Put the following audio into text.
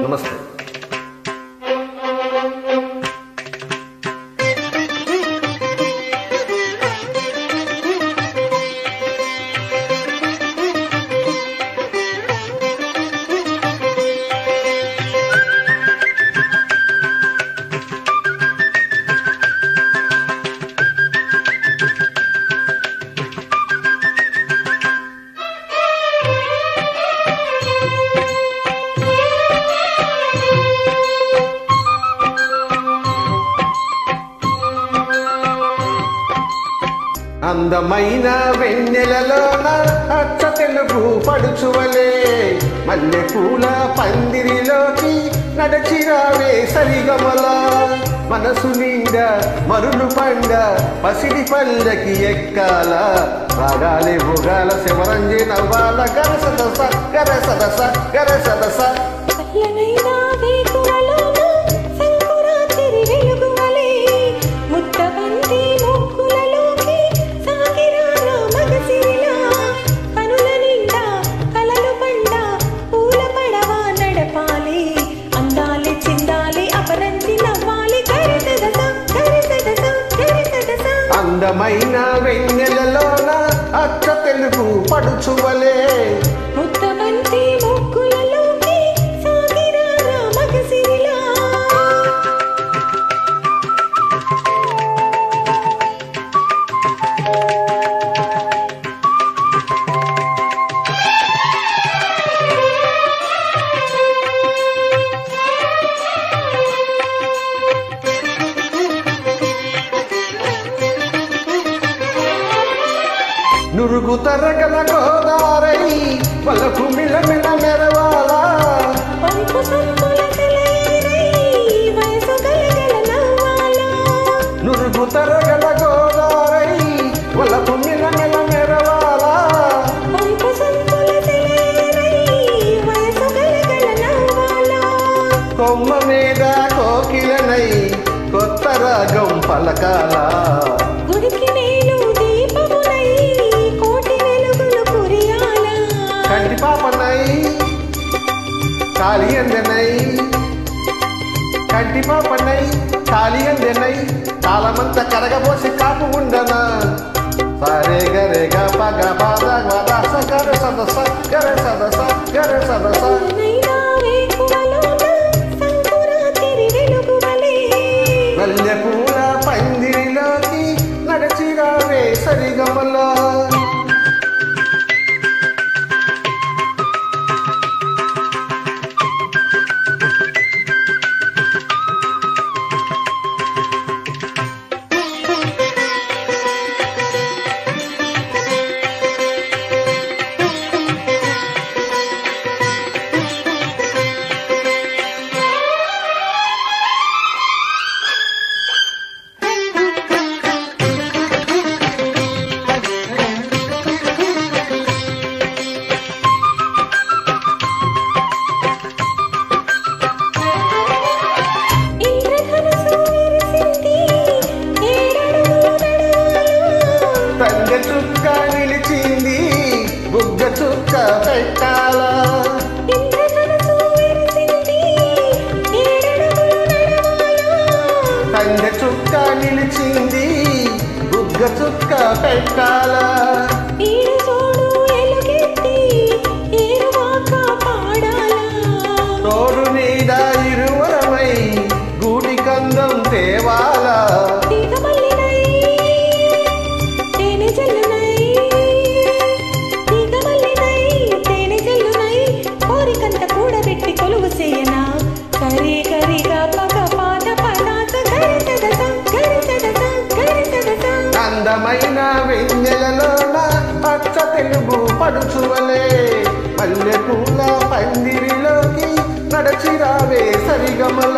నమస్తే. అందమైన వెన్నెలలోన అచ్చ తెలుగు పడుచువలే మల్లె పూల పందిరిలోకి నడచిరావే సరిగమల మనసు నిండా మరులు పండ పసిడి పల్లకి ఎక్కాల రాగాలే భోగాల శివరంజి నవ్వాల గరసదస గరసదస గరసదస అందమైన వెన్నెలలోన అచ్చ తెలుగు పడుచువలే ముత్తబంతి ముక్కులలోకి సాగిరారా మగసిరిలా నురుగు తరగల గోదారై పలకు మిలమిల మెరవాల నురుగు తరగల గోదారై పలకు మిలమిల మెరవాల కొమ్మ మీద కోకిలనై కొత్త రాగం పలకాల కంటి పాపనై కాళియందనై కంటి పాపనై కాళియందనై కాలమంత కరగబోసి కాపు ఉండనా సరే గరే గ పగ పద గద గర సదస గర సదస గర సదస మల్లె పూల పందిరిలోకి నడచిరావే సరిగమల చుక్క నిలిచింది బుగ్గ చుక్క పెట్టాలా తంగ చుక్క నిలిచింది బుగ్గ చుక్క పెట్టాలా తోడు నీడ ఇరువరమై గూడి కందం తేవాలా అందమైన వెన్నెలలోన అచ్చ తెలుగు పడుచువలే మల్లె పూల పందిరిలోకి నడచిరావే సరిగమల